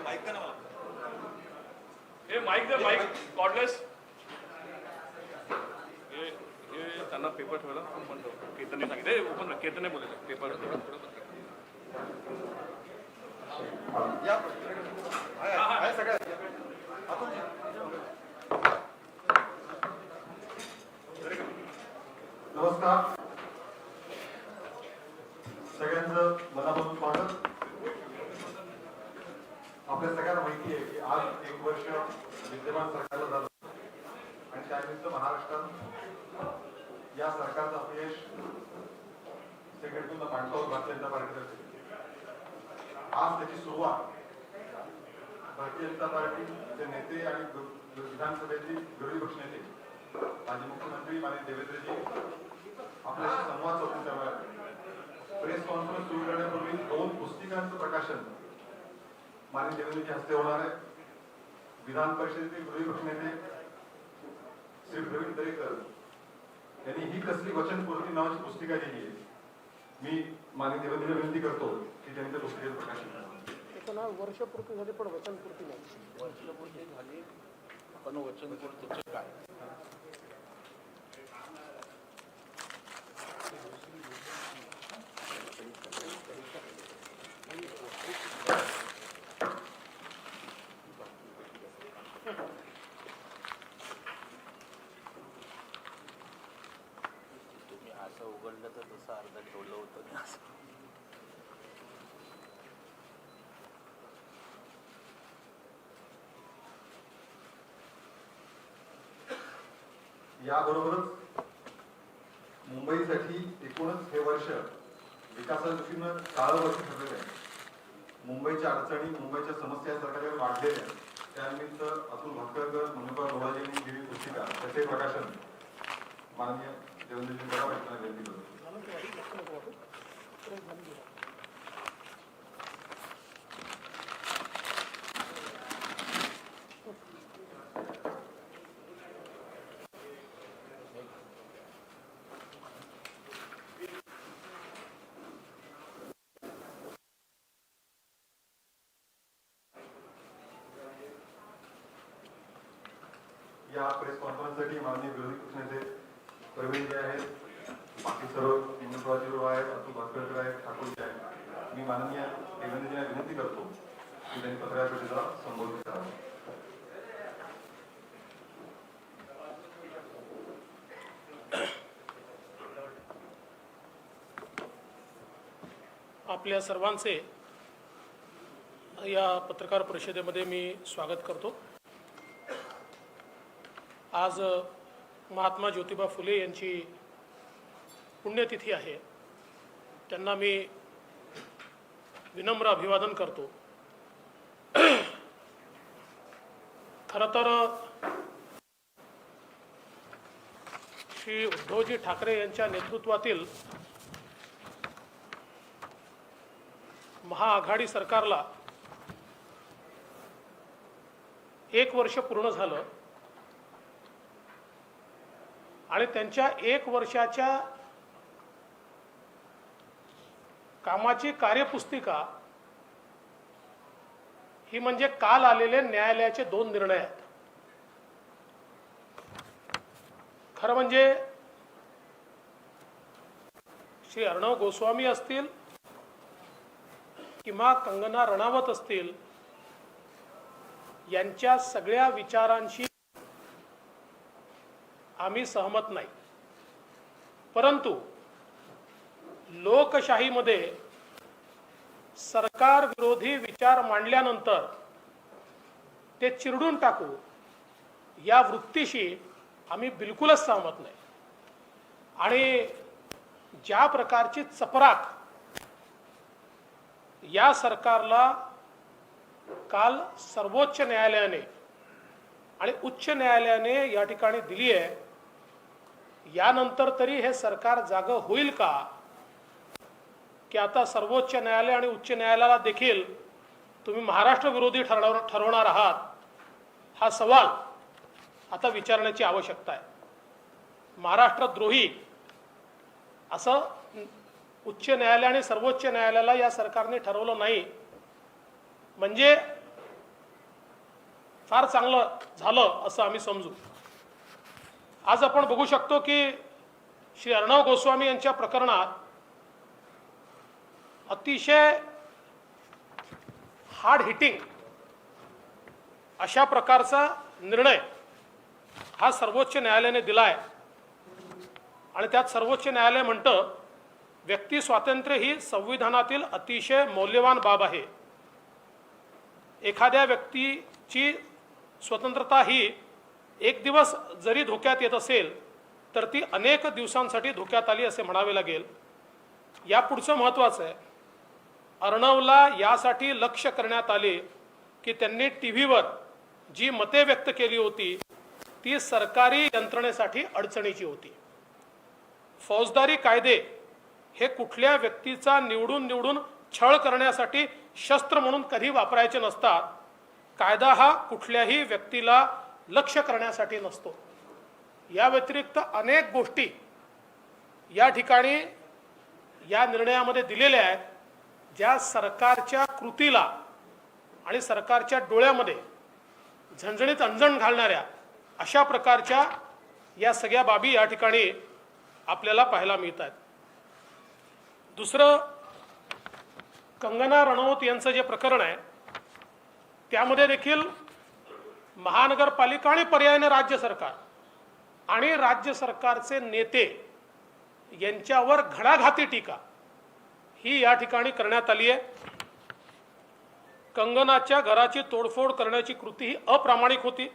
हे माइक दे, mic cordless. हे त्यांना पेपर ठेवला पण कीर्तनने सांगितलं ओपन कीर्तनने बोलले पेपर नमस्कार सगळ्यांचं मनापासून स्वागत. आपल्या सगळ्यांना माहिती आहे की आज 1 वर्ष विद्यमान सरकारला झालं आणि त्यानिमित्त महाराष्ट्रात या सरकारचं अपयश सेक्रेटरीला मांडतो भारतीय जनता पार्टीतर्फे. आज त्याची सुरुवात भारतीय जनता पार्टीचे नेते आणि विधानसभेचे विरोधी पक्षनेते माजी मुख्यमंत्री माननीय देवेंद्रजी आपल्याशी संवाद साधून करणार आहेत. प्रेस कॉन्फरन्स सुरू करण्यापूर्वी 2 पुस्तिकांचं प्रकाशन माननीय देवेंद्रजी हस्ते होणार आहे. विधान परिषदेचे विरोधी पक्षनेते श्री प्रवीण दरेकर यांनी ही कसली वचनपूर्ती नावाची पुस्तिका लिहिली आहे. मी माननीय देवेंद्रला विनंती करतो की त्यांनी त्या पुस्तिकेचं प्रकाशन करावं. वर्षपूर्ती झाली पण वचनपूर्ती नाही. वर्षपूर्ती झाली पण वचनपूर्तीचं काय? तुम्ही असं उघडलं तर तसं अर्ध ठेवलं होतं ना असं. याबरोबरच मुंबईसाठी एकूणच हे वर्ष विकासाच्या दृष्टीनं काळं वर्ष ठरलेलं आहे. मुंबईच्या अडचणी मुंबईच्या समस्या सरकारकडे वाढलेल्या त्यानिमित्त अतुल भातखळकर मनोहर लोहाजी यांनी दिलेली पुस्तिका त्याचे प्रकाशन माननीय देवेंद्रजी करावं यांना विनंती करतो. या प्रेस कॉन्फरन्ससाठी माननीय विरोधी पक्षनेते प्रवीण जे आहेत, बाकी सर्व मुख्यमंत्री आहेत, अतुल भातखळकर आहेत, ठाकूरजी आहेत. मी माननीय देवेंद्रजींना विनंती करतो की त्यांनी पत्रकार परिषदेला संबोधित करावं. आपल्या सर्वांचे या पत्रकार परिषदेमध्ये मी स्वागत करतो. आज महात्मा ज्योतिबा फुले यांची पुण्यतिथी आहे. त्यांना मी विनम्र अभिवादन करतो. खरं तर श्री उद्धवजी ठाकरे यांच्या नेतृत्वातील महाआघाडी सरकारला 1 वर्ष पूर्ण झालं आणि त्यांच्या 1 वर्षाच्या कामाची कार्यपुस्तिका ही म्हणजे काल आलेले न्यायालयाचे 2 निर्णय आहेत. खरं म्हणजे श्री अर्णव गोस्वामी असतील किंवा कंगना रणावत असतील यांच्या सगळ्या विचारांशी आम्ही सहमत नाही. परंतु लोकशाहीमध्ये सरकार विरोधी विचार मांडल्यानंतर ते चिरडून टाकू या वृत्तीशी आम्ही बिलकुलच सहमत नाही. आणि ज्या प्रकारची चपराक या सरकारला काल सर्वोच्च न्यायालयाने आणि उच्च न्यायालयाने या ठिकाणी दिली आहे, यानंतर तरी हे सरकार जागं होईल का की आता सर्वोच्च न्यायालय आणि उच्च न्यायालयाला देखील तुम्ही महाराष्ट्र विरोधी ठरवणार आहात, हा सवाल आता विचारण्याची आवश्यकता आहे. महाराष्ट्रद्रोही असं उच्च न्यायालय आणि सर्वोच्च न्यायालयाला या सरकारने ठरवलं नाही म्हणजे फार चांगलं झालं असं आम्ही समजू. आज आपण बघू शकतो की श्री अर्णव गोस्वामी यांच्या प्रकरणात अतिशय हार्ड हिटिंग अशा प्रकारचा निर्णय हा सर्वोच्च न्यायालयाने दिला आहे. आणि त्यात सर्वोच्च न्यायालय म्हणतं व्यक्ती स्वातंत्र्य ही संविधानातील अतिशय मौल्यवान बाब आहे. एखाद्या व्यक्तीची स्वतंत्रता ही एक दिवस जरी धोक्यात येत असेल तर ती अनेक दिवसांसाठी धोक्यात आली असे म्हणावे लागेल. या पुढचं महत्त्वाचं आहे. अर्णवला यासाठी लक्ष्य करण्यात आले की त्यांनी टीव्हीवर जी मते व्यक्त केली होती ती सरकारी यंत्रणेसाठी अडचणीची होती. फौजदारी कायदे हे कुठल्या व्यक्तीचा निवडून छळ करण्यासाठी शस्त्र म्हणून कधी वापरायचे नसतात. कायदा हा कुठल्याही व्यक्तीला लक्ष्य करण्यासाठी नसतो. या व्यतिरिक्त अनेक गोष्टी या ठिकाणी या निर्णयामध्ये दिलेल्या आहेत ज्या सरकारच्या कृतीला आणि सरकारच्या डोळ्यामध्ये झणझणीत अंजन घालणाऱ्या अशा प्रकारच्या या सगळ्या बाबी या ठिकाणी आपल्याला पाहायला मिळत आहेत. दुसरं, कंगना रनौत यांचं जे प्रकरण आहे त्यामध्ये देखील महानगरपालिका आणि पर्यायाने राज्य सरकार आणि राज्य सरकारचे नेते यांच्यावर घणाघाती टीका ही या ठिकाणी करण्यात आली आहे. कंगनाच्या घराची तोडफोड करण्याची कृती ही अप्रामाणिक होती.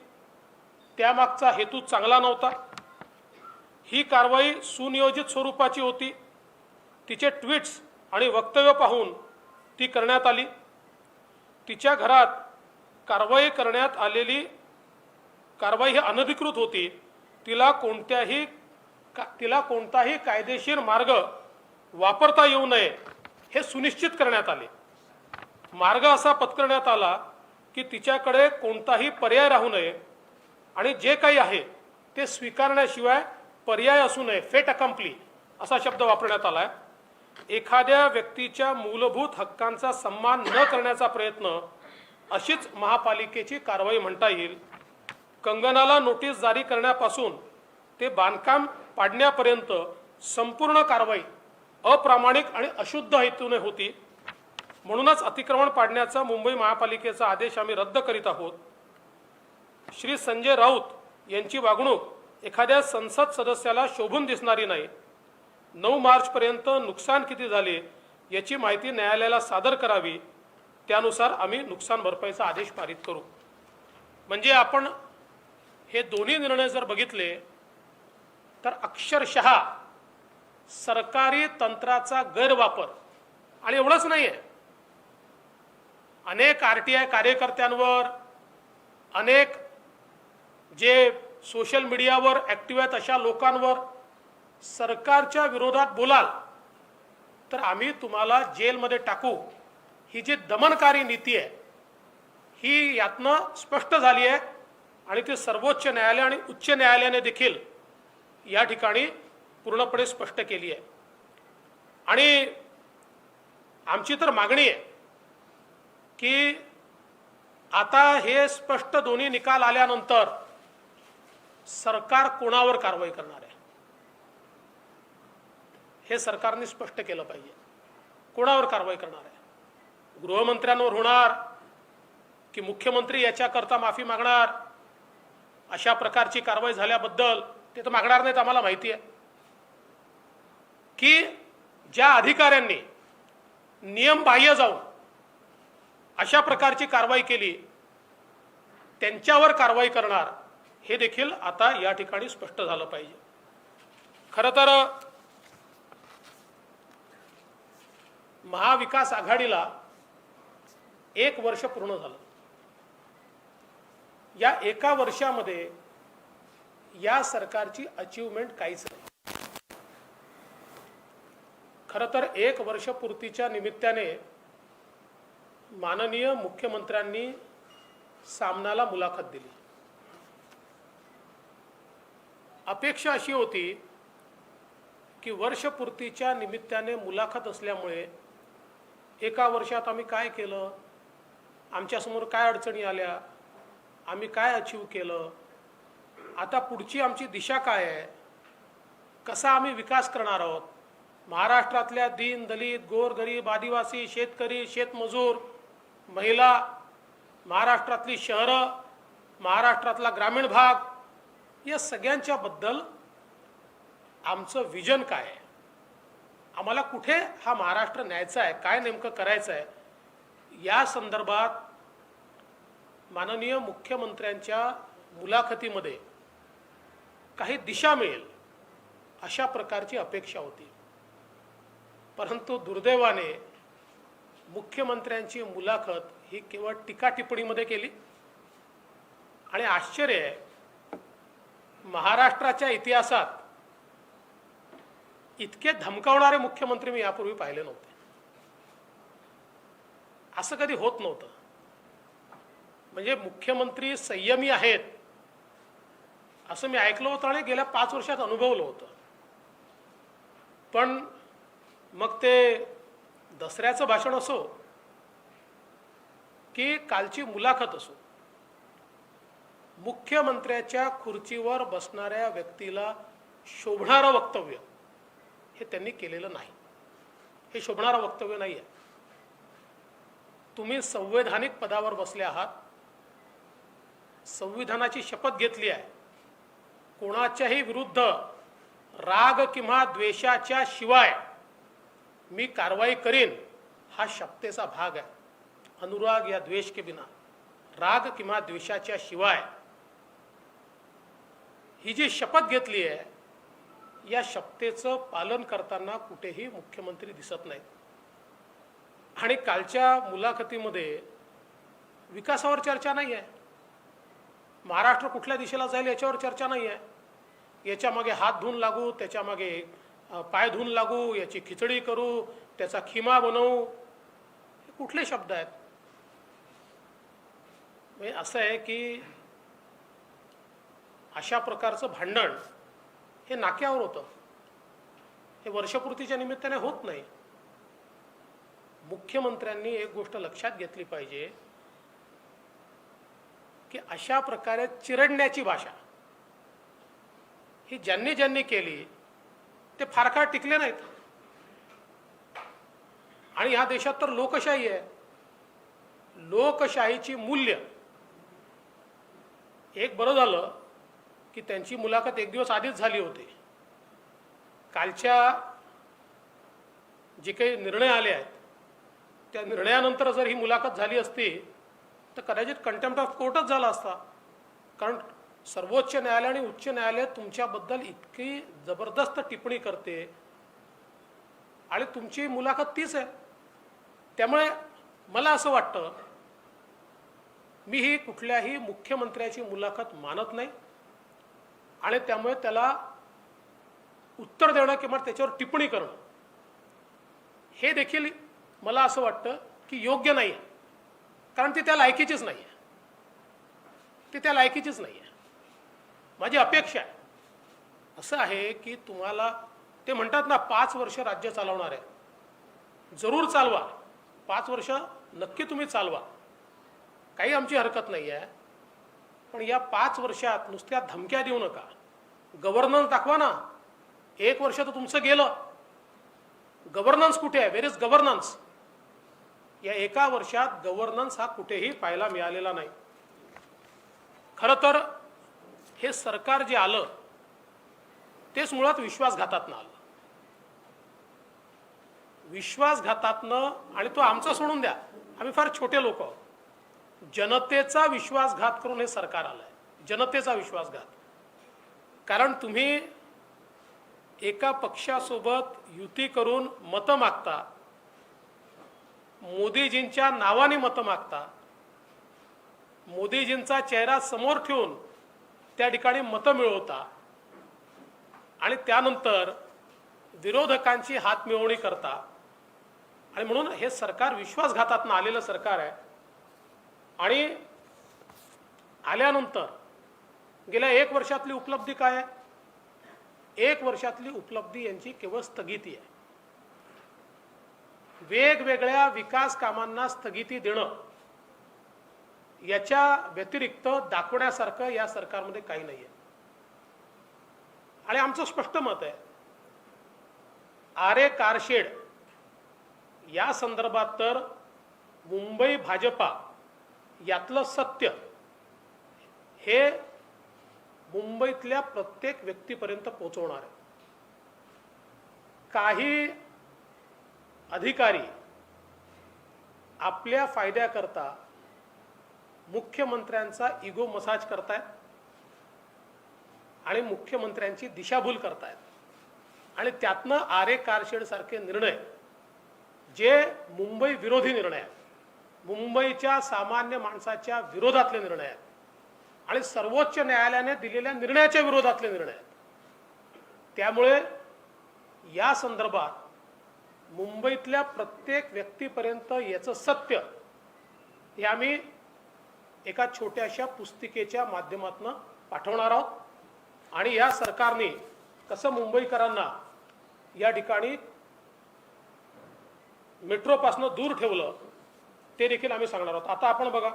त्यामागचा हेतू चांगला नव्हता. ही कारवाई सुनियोजित स्वरूपाची होती. तिचे ट्विट्स आणि वक्तव्य पाहून ती करण्यात आली. तिच्या घरात कारवाई करण्यात आलेली कारवाई ही अनधिकृत होती. तिला कोणताही कायदेशीर मार्ग वापरता येऊ नये हे सुनिश्चित करण्यात आले. मार्ग असा पत्करण्यात आला की तिच्याकडे कोणताही पर्याय राहू नये आणि जे काही आहे ते स्वीकारण्याशिवाय पर्याय असू नये. फेट अकम्प्ली असा शब्द वापरण्यात आला आहे. एखाद्या व्यक्तीच्या मूलभूत हक्कांचा सन्मान न करण्याचा प्रयत्न अशीच महापालिकेची कारवाई म्हणता येईल. कंगनाला नोटीस जारी करण्यापासून ते बांधकाम पाडण्यापर्यंत संपूर्ण कारवाई अप्रामाणिक आणि अशुद्ध हेतूने होती. म्हणूनच अतिक्रमण पाडण्याचा मुंबई महापालिकेचा आदेश आम्ही रद्द करीत आहोत. श्री संजय राऊत यांची वागणूक एखाद्या संसद सदस्याला शोभून दिसणारी नाही. 9 मार्चपर्यंत नुकसान किती झाले याची माहिती न्यायालयाला सादर करावी. त्यानुसार आम्ही नुकसान भरपाईचा आदेश पारित करू. म्हणजे आपण हे दोन्ही निर्णय जर बघितले तर अक्षरशः सरकारी तंत्राचा गैरवापर आणि एवढंच नाही आहे, अनेक RTI कार्यकर्त्यांवर, अनेक जे सोशल मीडियावर ॲक्टिव्ह आहेत अशा लोकांवर सरकारच्या विरोधात बोलाल तर आम्ही तुम्हाला जेलमध्ये टाकू ही जी दमनकारी नीती आहे ही यातनं स्पष्ट झाली आहे. आणि ती सर्वोच्च न्यायालय आणि उच्च न्यायालयाने देखील या ठिकाणी पूर्णपणे स्पष्ट केली आहे. आणि आमची तर मागणी आहे की आता हे स्पष्ट दोन्ही निकाल आल्यानंतर सरकार कोणावर कारवाई करणार आहे हे सरकारने स्पष्ट केलं पाहिजे. कोणावर कारवाई करणार आहे? गृहमंत्र्यांवर होणार की मुख्यमंत्री याच्याकरता माफी मागणार? अशा प्रकारची कारवाई झाल्याबद्दल ते तर मागणार नाहीत, आम्हाला माहिती आहे. की ज्या अधिकाऱ्यांनी नियमबाह्य जाऊन अशा प्रकारची कारवाई केली त्यांच्यावर कारवाई करणार हे देखील आता या ठिकाणी स्पष्ट झालं पाहिजे. खरं तर महाविकास आघाडीला 1 वर्ष पूर्ण झालं. या 1 वर्षामध्ये या सरकारची अचीवमेंट काहीच नाही. खरं तर 1 वर्ष पूर्तीच्या निमित्ताने माननीय मुख्यमंत्र्यांनी सामनाला मुलाखत दिली. अपेक्षा अशी होती की वर्षपूर्तीच्या निमित्ताने मुलाखत असल्यामुळे 1 वर्षात आम्ही काय केलं, आमच्यासमोर काय अडचणी आल्या, आम्ही काय अचीव केलं, आता पुढची आमची दिशा काय आहे, कसा आम्ही विकास करणार आहोत, महाराष्ट्रातल्या दीन दलित गोरगरीब आदिवासी शेतकरी शेतमजूर महिला, महाराष्ट्रातली शहरं, महाराष्ट्रातला ग्रामीण भाग, या सगळ्यांच्या बद्दल आमचं विजन काय आहे, आम्हाला कुठे हा महाराष्ट्र न्यायचा आहे, काय नेमकं करायचं आहे, या संदर्भात माननीय मुख्यमंत्र्यांच्या मुलाखतीमध्ये काही दिशा मिळेल अशा प्रकारची अपेक्षा होती. परंतु दुर्दैवाने मुख्यमंत्र्यांची मुलाखत ही केवळ टीका टिप्पणीमध्ये केली. आणि आश्चर्य आहे, महाराष्ट्राच्या इतिहासात इतके धमकावणारे मुख्यमंत्री मी यापूर्वी पाहिले नव्हते. असं कधी होत नव्हतं. म्हणजे मुख्यमंत्री संयमी आहेत असं मी ऐकलं होतं आणि गेल्या 5 वर्षात अनुभवलं होतं. पण मग ते दसऱ्याचं भाषण असो की कालची मुलाखत असो, मुख्यमंत्र्याच्या खुर्चीवर बसणाऱ्या व्यक्तीला शोभणारं वक्तव्य हे त्यांनी केलेलं नाही. हे शोभणारं वक्तव्य नाही आहे. तुम्ही संवैधानिक पदावर बसले आहात, संविधानाची शपथ घेतली आहे, कोणाच्याही विरुद्ध राग किंवा द्वेषाच्या शिवाय मी कारवाई करीन हा शपथेचा भाग आहे. अनुराग या द्वेष के बिना, राग किंवा द्वेषाच्या शिवाय ही जी शपथ घेतली आहे, या शपथेचं पालन करताना कुठेही मुख्यमंत्री दिसत नाहीत. आणि कालच्या मुलाखतीमध्ये विकासावर चर्चा नाही आहे, महाराष्ट्र कुठल्या दिशेला जाईल याच्यावर चर्चा नाही आहे. याच्या मागे हात धुवून लागू, त्याच्या मागे पाय धुवून लागू, याची खिचडी करू, त्याचा खिमा बनवू, हे कुठले शब्द आहेत? म्हणजे असं आहे की अशा प्रकारचं भांडण हे नाक्यावर होतं. हे वर्षपूर्तीच्या निमित्ताने होत नाही. मुख्यमंत्र्यांनी एक गोष्ट लक्षात घेतली पाहिजे की अशा प्रकारे चिरडण्याची भाषा ही ज्यांनी ज्यांनी केली ते फार काळ टिकले नाहीत. आणि ह्या देशात तर लोकशाही आहे. लोकशाहीची मूल्य, एक बरं झालं की त्यांची मुलाखत एक दिवस आधीच झाली होती. कालच्या जे काही निर्णय आले आहेत त्या निर्णयानंतर जर ही मुलाखत झाली असती तर कदाचित कंटेम्प्ट ऑफ कोर्टच झाला असता. कारण सर्वोच्च न्यायालय आणि उच्च न्यायालय तुमच्याबद्दल इतकी जबरदस्त टिप्पणी करते आणि तुमची मुलाखत तीच आहे. त्यामुळे मला असं वाटतं, मी ही कुठल्याही मुख्यमंत्र्याची मुलाखत मानत नाही आणि त्यामुळे त्याला उत्तर देणं किंवा त्याच्यावर टिप्पणी करणं हे देखील मला असं वाटतं की योग्य नाही आहे. कारण ती त्या लायकीचीच नाही आहे. ती त्या लायकीचीच नाही आहे. माझी अपेक्षा आहे असं आहे की तुम्हाला ते म्हणतात ना 5 वर्ष राज्य चालवणार आहे, जरूर चालवा, 5 वर्ष नक्की तुम्ही चालवा, काही आमची हरकत नाही आहे. पण या 5 वर्षात नुसत्या धमक्या देऊ नका, गव्हर्नन्स दाखवा ना. 1 वर्ष तर तुमचं गेलं, गव्हर्नन्स कुठे आहे? वेर इज गव्हर्नन्स? या 1 वर्षात गव्हर्नन्स हा कुठेही पाहायला मिळालेला नाही. खरं तर हे सरकार जे आलं तेच मुळात विश्वासघातातनं आलं. विश्वासघातातनं, आणि तो आमचा सोडून द्या, आम्ही फार छोटे लोक आहोत, जनतेचा विश्वासघात करून हे सरकार आलंय. जनतेचा विश्वासघात. कारण तुम्ही एका पक्षासोबत युती करून मतं मागता, मोदीजींच्या नावाने मतं मागता, मोदीजींचा चेहरा समोर ठेवून त्या ठिकाणी मतं मिळवता आणि त्यानंतर विरोधकांची हातमिळवणी करता. आणि म्हणून हे सरकार विश्वासघातातनं आलेलं सरकार आहे. आणि आल्यानंतर गेल्या 1 वर्षातली उपलब्धी काय आहे? 1 वर्षातली उपलब्धी यांची केवळ स्थगिती आहे. वेगवेगळ्या विकास कामांना स्थगिती देणं याच्या व्यतिरिक्त दाखवण्यासारखं या सरकारमध्ये काही नाही आहे. आणि आमचं स्पष्ट मत आहे, आरे कारशेड या संदर्भात तर मुंबई भाजपा यातलं सत्य हे मुंबईतल्या प्रत्येक व्यक्तीपर्यंत पोहोचवणार आहे. काही अधिकारी आपल्या फायद्याकरता मुख्यमंत्र्यांचा इगो मसाज करतायत आणि मुख्यमंत्र्यांची दिशाभूल करतायत आणि त्यातनं आरे कारशेड सारखे निर्णय जे मुंबई विरोधी निर्णय आहेत, मुंबईच्या सामान्य माणसाच्या विरोधातले निर्णय आहेत आणि सर्वोच्च न्यायालयाने दिलेल्या निर्णयाच्या विरोधातले निर्णय आहेत. त्यामुळे या संदर्भात मुंबईतल्या प्रत्येक व्यक्तीपर्यंत याचं सत्य हे आम्ही एका छोट्याशा पुस्तिकेच्या माध्यमातून पाठवणार आहोत. आणि या सरकारने कसं मुंबईकरांना या ठिकाणी मेट्रोपासून दूर ठेवलं ते देखील आम्ही सांगणार आहोत. आता आपण बघा,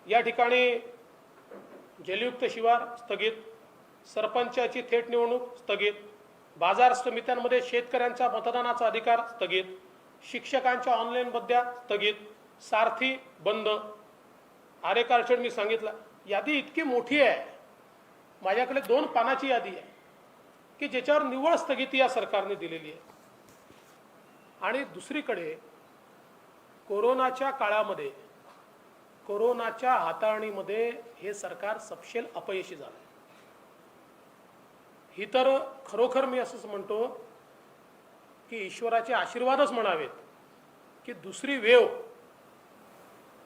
या ठिकाणी जलयुक्त शिवार स्थगित, सरपंचाची थेट निवडणूक स्थगित, बाजार समित्यांमध्ये शेतकऱ्यांचा मतदानाचा अधिकार स्थगित, शिक्षकांच्या ऑनलाईन बद्द्या स्थगित, सारथी बंद, आरे कारशेड मी सांगितलं. यादी इतकी मोठी आहे, माझ्याकडे 2 पानाची यादी आहे की ज्याच्यावर निव्वळ स्थगिती या सरकारने दिलेली आहे. आणि दुसरीकडे कोरोनाच्या काळामध्ये, कोरोनाच्या हाताळणीमध्ये हे सरकार सपशेल अपयशी झालं. ही तर खरोखर मी असंच म्हणतो की ईश्वराचे आशीर्वादच म्हणावेत की दुसरी वेव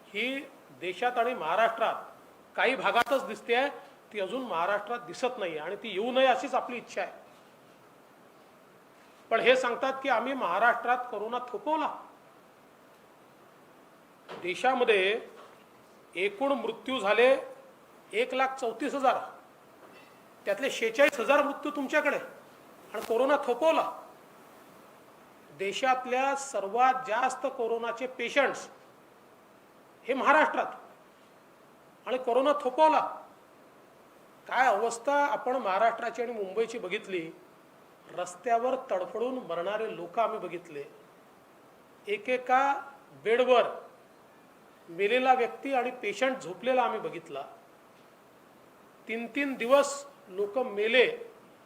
ही देशात आणि महाराष्ट्रात काही भागातच दिसते आहे, ती अजून महाराष्ट्रात दिसत नाही आणि ती येऊ नये अशीच आपली इच्छा आहे. पण हे सांगतात की आम्ही महाराष्ट्रात कोरोना थोपवला. देशामध्ये एकूण मृत्यू झाले 1,34,000, त्यातले 46,000 मृत्यू तुमच्याकडे, आणि कोरोना थोपवला. देशातल्या सर्वात जास्त कोरोनाचे पेशंट्स हे महाराष्ट्रात, आणि कोरोना थोपवला. काय अवस्था आपण महाराष्ट्राची आणि मुंबईची बघितली. रस्त्यावर तडफडून मरणारे लोक आम्ही बघितले, एकेका बेडवर मेलेला व्यक्ती आणि पेशंट झोपलेला आम्ही बघितला. 3-3 दिवस लोक मेले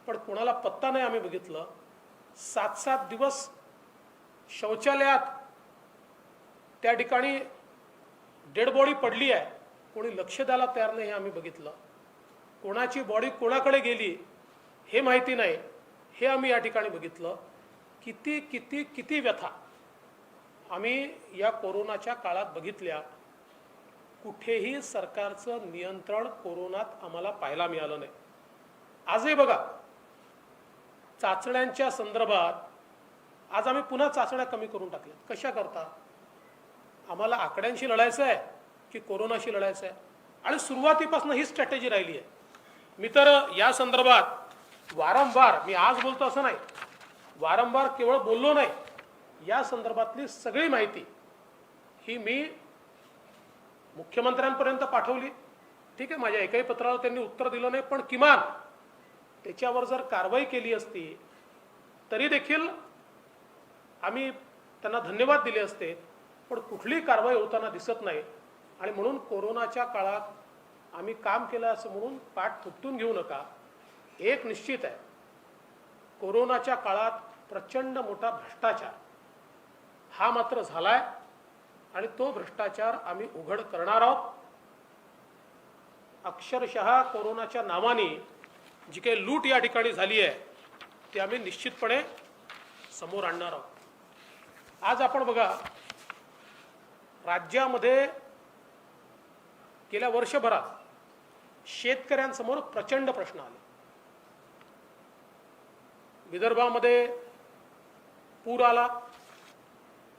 पण कोणाला पत्ता नाही आम्ही बघितलं. 7-7 दिवस शौचालयात त्या ठिकाणी डेड बॉडी पडली आहे, कोणी लक्ष द्यायला तयार नाही हे आम्ही बघितलं. कोणाची बॉडी कोणाकडे गेली हे माहिती नाही हे आम्ही या ठिकाणी बघितलं. किती किती किती व्यथा आम्ही या कोरोनाच्या काळात बघितल्या. कुठेही सरकारचं नियंत्रण कोरोनात आम्हाला पाहायला मिळालं नाही. आजही बघा, चाचण्यांच्या संदर्भात आज आम्ही पुन्हा चाचण्या कमी करून टाकल्या. कशा करता? आम्हाला आकड्यांशी लढायचं आहे की कोरोनाशी लढायचं आहे? आणि सुरुवातीपासून ही स्ट्रॅटेजी राहिली आहे. मी तर या संदर्भात वारंवार, मी आज बोलतो असं नाही, वारंवार केवळ बोललो नाही, या संदर्भातली सगळी माहिती ही मी मुख्यमंत्र्यांपर्यंत पाठवली. ठीक आहे, माझ्या एकाही पत्राला त्यांनी उत्तर दिलं नाही, पण किमान त्याच्यावर जर कारवाई केली असती तरी देखील आम्ही त्यांना धन्यवाद दिले असते. पण कुठलीही कारवाई होताना दिसत नाही. आणि म्हणून कोरोनाच्या काळात आम्ही काम केलं असं म्हणून पाठ थुपटून घेऊ नका. एक निश्चित आहे, कोरोनाच्या काळात प्रचंड मोठा भ्रष्टाचार हा मात्र झालाय आणि तो भ्रष्टाचार आम्ही उघड करणार आहोत. अक्षरशः कोरोनाच्या नावाने जी काही लूट या ठिकाणी झाली आहे ती आम्ही निश्चितपणे समोर आणणार आहोत. आज आपण बघा, राज्यामध्ये गेल्या वर्षभरात शेतकऱ्यांसमोर प्रचंड प्रश्न आले. विदर्भामध्ये पूर आला,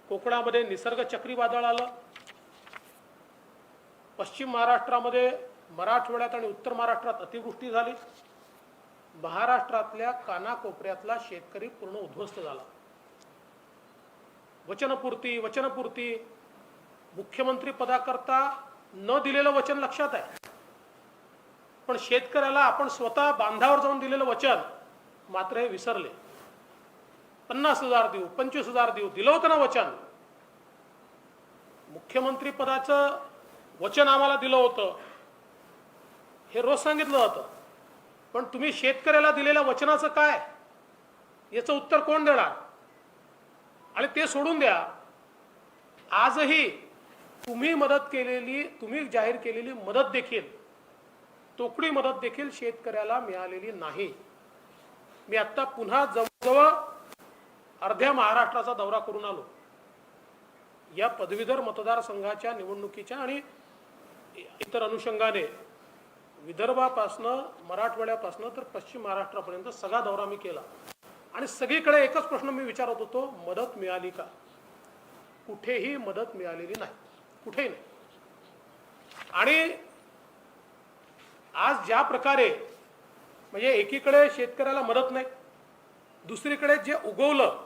कोकणामध्ये निसर्ग चक्रीवादळ आलं, पश्चिम महाराष्ट्रामध्ये, मराठवाड्यात आणि उत्तर महाराष्ट्रात अतिवृष्टी झाली. महाराष्ट्रातल्या कानाकोपऱ्यातला शेतकरी पूर्ण उद्ध्वस्त झाला. वचनपूर्ती मुख्यमंत्री पदाकरता न दिलेलं वचन लक्षात आहे, पण शेतकऱ्याला आपण स्वतः बांधावर जाऊन दिलेलं वचन मात्र हे विसरले. 50,000 देऊ, 25,000 देऊ, दिलं होतं ना वचन. मुख्यमंत्री पदाचं वचन आम्हाला दिलं होतं, हे रोज सांगितलं जातं. पण तुम्ही शेतकऱ्याला दिलेल्या वचनाचं काय, याचं उत्तर कोण देणार? आणि ते सोडून द्या, आजही तुम्ही मदत केलेली, तुम्ही जाहीर केलेली मदत देखील, तोकडी मदत देखील शेतकऱ्याला मिळालेली नाही. मी आता पुन्हा जवळजवळ अर्ध्या महाराष्ट्राचा दौरा करून आलो. या पदवीधर मतदारसंघाच्या निवडणुकीच्या आणि इतर अनुषंगाने विदर्भापासनं, मराठवाड्यापासनं तर पश्चिम महाराष्ट्रापर्यंत सगळा दौरा मी केला. आणि सगळीकडे एकच प्रश्न मी विचारत होतो, मदत मिळाली का? कुठेही मदत मिळालेली नाही, कुठेही नाही. आणि आज ज्या प्रकारे म्हणजे एकीकडे शेतकऱ्याला मदत नाही, दुसरीकडे जे उगवलं,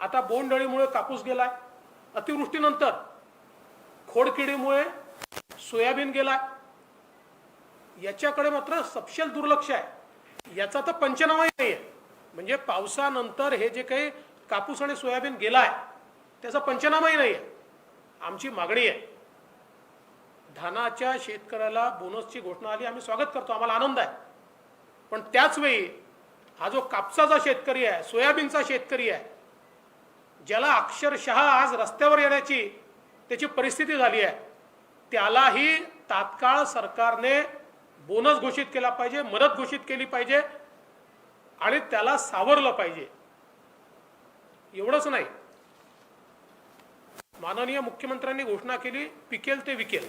आता बोंडअळीमुळे कापूस गेलाय, अतिवृष्टीनंतर खोडकिडीमुळे सोयाबीन गेलाय, याच्याकडे मात्र सपशेल दुर्लक्ष आहे. याचा तर पंचनामाही नाही आहे. म्हणजे पावसानंतर हे जे काही कापूस आणि सोयाबीन गेलाय त्याचा पंचनामाही नाही आहे. आमची मागणी आहे, धानाच्या शेतकऱ्याला बोनसची घोषणा आली, आम्ही स्वागत करतो, आम्हाला आनंद आहे. पण त्याच वेळी हा जो कापसाचा शेतकरी आहे, सोयाबीनचा शेतकरी आहे, ज्याला अक्षरशः आज रस्त्यावर येण्याची त्याची परिस्थिती झाली आहे, त्यालाही तात्काळ सरकारने बोनस घोषित केला पाहिजे, मदत घोषित केली पाहिजे आणि त्याला सावरलं पाहिजे. एवढंच नाही, माननीय मुख्यमंत्र्यांनी घोषणा केली, पिकेल ते विकेल.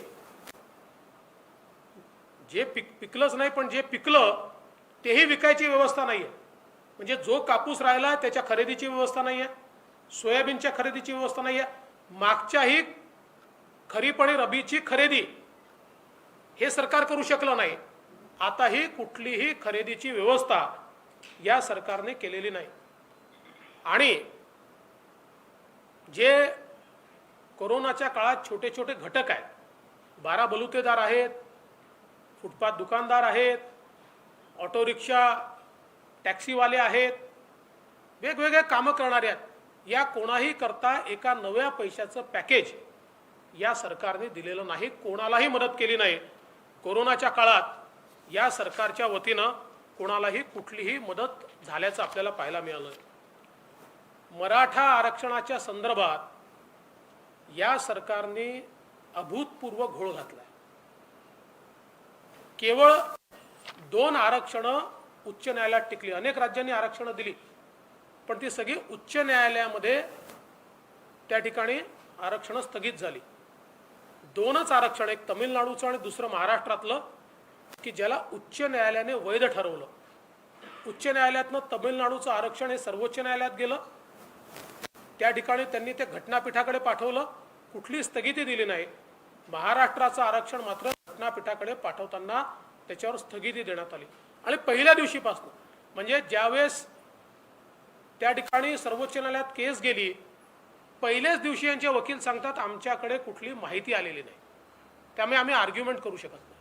जे पिकलंच नाही, पण जे पिकलं तेही विकायची व्यवस्था नाही आहे. म्हणजे जो कापूस राहिला त्याच्या खरेदीची व्यवस्था नाही आहे, सोयाबीनच्या खरेदीची व्यवस्था नाही आहे, मागच्याही खरीप आणि रबीची खरेदी हे सरकार करू शकलं नाही. आताही कुठलीही खरेदीची व्यवस्था या सरकारने केलेली नाही. आणि जे कोरोनाच्या काळात छोटे छोटे घटक आहेत, 12 बलुतेदार आहेत, फुटपाथ दुकानदार आहेत, ऑटो रिक्षा टॅक्सीवाले आहेत, वेगवेगळे कामं करणारे आहेत, या कोणाही करता एका नव्या पैशाचं पॅकेज या सरकारने दिलेलं नाही, कोणालाही मदत केली नाही. कोरोनाच्या काळात या सरकारच्या वतीनं कोणालाही कुठलीही मदत झाल्याचं आपल्याला पाहायला मिळालं. मराठा आरक्षणाच्या संदर्भात या सरकारने अभूतपूर्व घोळ घातलाय. केवळ 2 आरक्षणं उच्च न्यायालयात टिकली. अनेक राज्यांनी आरक्षणं दिली, पण ती सगळी उच्च न्यायालयामध्ये त्या ठिकाणी आरक्षणं स्थगित झाली. 2च आरक्षण, एक तमिळनाडूचं आणि दुसरं महाराष्ट्रातलं, की ज्याला उच्च न्यायालयाने वैध ठरवलं. उच्च न्यायालयातनं तमिळनाडूचं आरक्षण हे सर्वोच्च न्यायालयात गेलं, त्या ठिकाणी त्यांनी ते घटनापीठाकडे पाठवलं, कुठली स्थगिती दिली नाही. महाराष्ट्राचं आरक्षण मात्र घटनापीठाकडे पाठवताना त्याच्यावर स्थगिती देण्यात आली. आणि पहिल्या दिवशीपासून, म्हणजे ज्यावेळेस त्या ठिकाणी सर्वोच्च न्यायालयात केस गेली, पहिल्याच दिवशी यांचे वकील सांगतात आमच्याकडे कुठली माहिती आलेली नाही, त्यामुळे आम्ही आर्ग्युमेंट करू शकत नाही.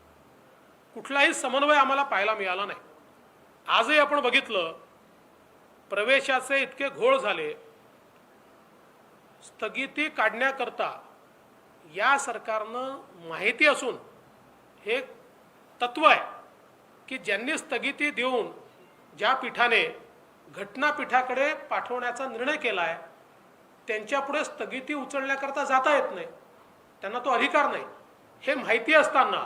कुठलाही समन्वय आम्हाला पाहायला मिळाला नाही. आजही आपण बघितलं, प्रवेशाचे इतके घोळ झाले. स्थगिती काढण्याकरता या सरकारनं माहिती असून हे तत्व आहे की ज्यांनी स्थगिती देऊन ज्या पीठाने घटनापीठाकडे पाठवण्याचा निर्णय केला आहे त्यांच्यापुढे स्थगिती उचलण्याकरता जाता येत नाही, त्यांना तो अधिकार नाही. हे माहिती असताना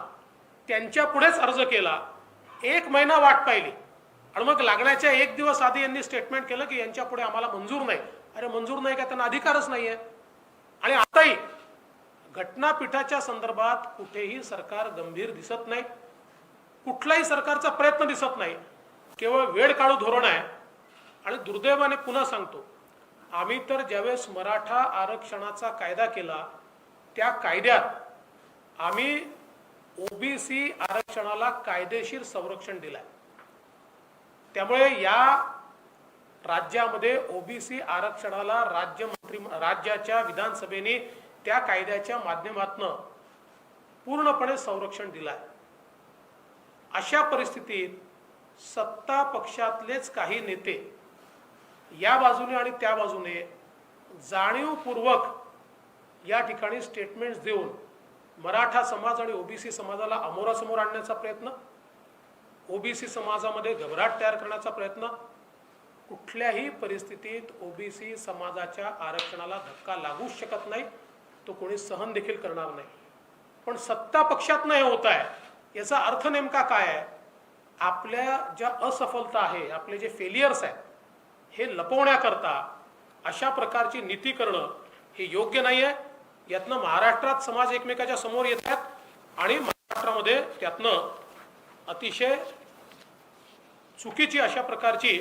त्यांच्यापुढेच अर्ज केला, 1 महिना वाट पाहिली आणि मग लागण्याच्या 1 दिवस आधी यांनी स्टेटमेंट केलं की यांच्यापुढे आम्हाला मंजूर नाही. अरे मंजूर नाही का, त्यांना अधिकारच नाही आहे. आणि आताही घटनापीठाच्या संदर्भात कुठेही सरकार गंभीर दिसत नाही, कुठलाही सरकारचा प्रयत्न दिसत नाही, केवळ वेळ काढू धोरण आहे. आणि दुर्दैवाने पुन्हा सांगतो, आम्ही तर ज्यावेळेस मराठा आरक्षणाचा कायदा केला त्या कायद्यात आम्ही ओबीसी आरक्षणाला कायदेशीर संरक्षण दिलंय. त्यामुळे या राज्यामध्ये ओबीसी आरक्षणाला राज्याच्या विधानसभेने त्या कायद्याच्या माध्यमातून पूर्णपणे संरक्षण दिलं आहे. अशा परिस्थितीत सत्ता पक्षातलेच काही नेते या बाजूने आणि त्या बाजूने जाणीवपूर्वक या ठिकाणी स्टेटमेंट्स देऊन मराठा समाज आणि ओबीसी समाजाला अमोरासमोर आणण्याचा प्रयत्न, ओबीसी समाजामध्ये घबराट तयार करण्याचा प्रयत्न, कुठल्याही परिस्थितीत ओबीसी समाजाच्या आरक्षणाला धक्का लागूच शकत नाही, तो कोणी सहन देखील करणार नाही. पण सत्ता पक्षात नाही होत आहे याचा अर्थ नेमका काय आहे? आपल्या ज्या असफलता आहे, आपले जे फेलियर्स आहेत, हे लपवण्याकरता अशा प्रकारची नीती करणं हे योग्य नाही आहे. यातनं महाराष्ट्रात समाज एकमेकाच्या समोर येतात आणि महाराष्ट्रामध्ये त्यातनं अतिशय चुकीची अशा प्रकारची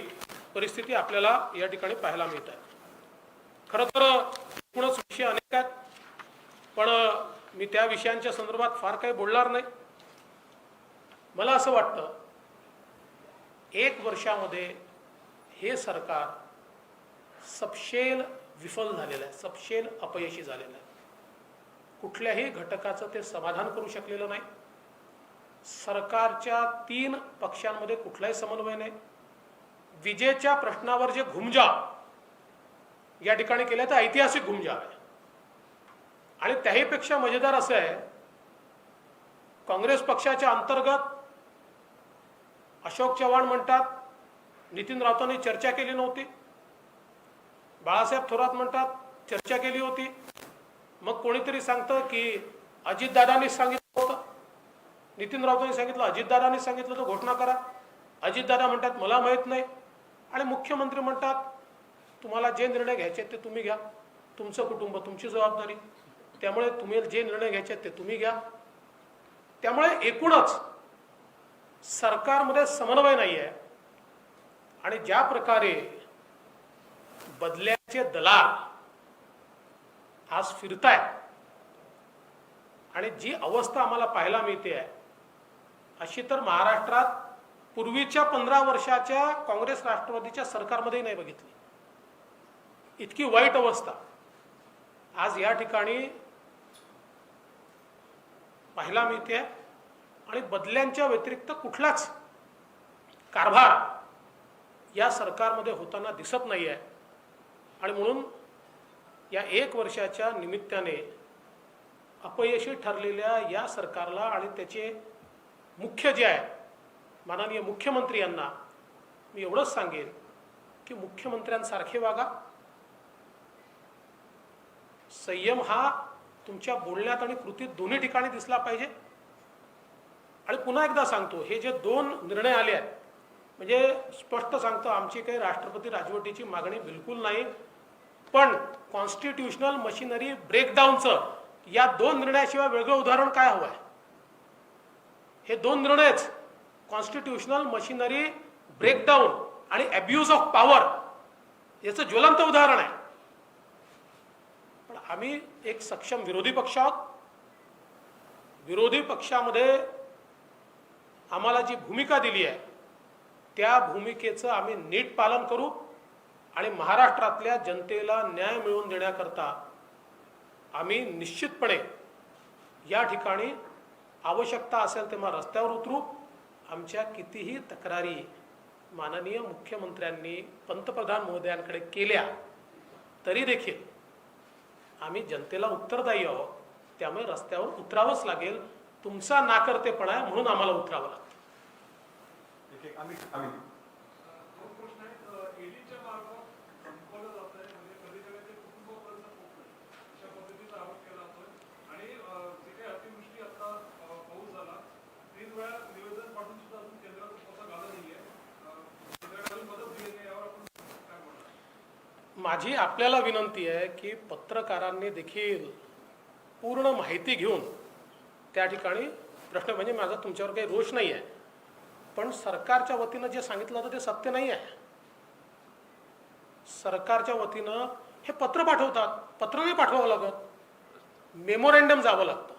परिस्थिती आपल्याला या ठिकाणी पाहायला मिळत आहे. खरं तर एकूणच विषय अनेक आहेत, पण मी त्या विषयांच्या संदर्भात फार काही बोलणार नाही. मला असं वाटतं 1 वर्षामध्ये हे सरकार सपशेल विफल झालेलं आहे, सपशेल अपयशी झालेलं आहे. कुठल्याही घटकाचं ते समाधान करू शकलेलं नाही. सरकारच्या 3 पक्षांमध्ये कुठलाही समन्वय नाही. विजेच्या प्रश्नावर जे घुमजाव या ठिकाणी केलं तर ऐतिहासिक घुमजाव आहे. आणि त्याहीपेक्षा मजेदार असं आहे, काँग्रेस पक्षाच्या अंतर्गत अशोक चव्हाण म्हणतात नितीन राऊतांनी चर्चा केली नव्हती, बाळासाहेब थोरात म्हणतात चर्चा केली होती, मग कोणीतरी सांगतं की अजितदादांनी सांगितलं होतं, नितीन राऊतांनी सांगितलं, अजितदादांनी सांगितलं तर घोषणा करा. अजितदादा म्हणतात मला माहीत नाही, आणि मुख्यमंत्री म्हणतात तुम्हाला जे निर्णय घ्यायचे ते तुम्ही घ्या, तुमचं कुटुंब तुमची जबाबदारी, त्यामुळे तुम्ही जे निर्णय घ्यायचे ते तुम्ही घ्या. त्यामुळे एकूणच सरकारमध्ये समन्वय नाही आहे. आणि ज्या प्रकारे बदल्याचे दलाल आज फिरतायत आणि जी अवस्था आम्हाला पाहायला मिळते आहे, अशी तर महाराष्ट्रात पूर्वीच्या 15 वर्षाच्या काँग्रेस राष्ट्रवादीच्या सरकारमध्येही नाही बघितली. इतकी वाईट अवस्था आज या ठिकाणी पाहायला मिळते. आणि बदल्यांच्या व्यतिरिक्त कुठलाच कारभार या सरकारमध्ये होताना दिसत नाही आहे. आणि म्हणून या 1 वर्षाच्या निमित्ताने अपयशी ठरलेल्या या सरकारला आणि त्याचे मुख्य जे आहे माननीय मुख्यमंत्री यांना मी एवढंच सांगेन की मुख्यमंत्र्यांसारखे वागा. संयम हा तुमच्या बोलण्यात आणि कृतीत दोन्ही ठिकाणी दिसला पाहिजे. आणि पुन्हा एकदा सांगतो, हे जे 2 निर्णय आले आहेत, म्हणजे स्पष्ट सांगतो, आमची काही राष्ट्रपती राजवटीची मागणी बिलकुल नाही, पण कॉन्स्टिट्यूशनल मशिनरी ब्रेकडाऊनचं या 2 निर्णयाशिवाय वेगळं उदाहरण काय हवं आहे? हे 2 निर्णयच कॉन्स्टिट्यूशनल मशिनरी ब्रेकडाऊन आणि अब्यूज ऑफ पॉवर याचं ज्वलंत उदाहरण आहे. पण आम्ही एक सक्षम विरोधी पक्ष आहोत. विरोधी पक्षामध्ये आम्हाला जी भूमिका दिली आहे त्या भूमिकेचं आम्ही नीट पालन करू आणि महाराष्ट्रातल्या जनतेला न्याय मिळवून देण्याकरता आम्ही निश्चितपणे या ठिकाणी आवश्यकता असेल तेव्हा रस्त्यावर उतरू. आमच्या कितीही तक्रारी माननीय मुख्यमंत्र्यांनी पंतप्रधान महोदयांकडे केल्या तरी देखील आम्ही जनतेला उत्तरदायी आहोत. त्यामुळे रस्त्यावर उतरावंच लागेल. तुमचा नाकर्तेपणा आहे म्हणून आम्हाला उतरावं लागतं. आम्ही माझी आपल्याला विनंती आहे की पत्रकारांनी देखील पूर्ण माहिती घेऊन त्या ठिकाणी प्रश्न, म्हणजे माझा तुमच्यावर काही रोष नाही आहे, पण सरकारच्या वतीनं जे सांगितलं होतं ते सत्य नाही आहे. सरकारच्या वतीनं हे पत्र पाठवतात, पत्र नाही पाठवावं लागत, मेमोरँडम जावं लागतं.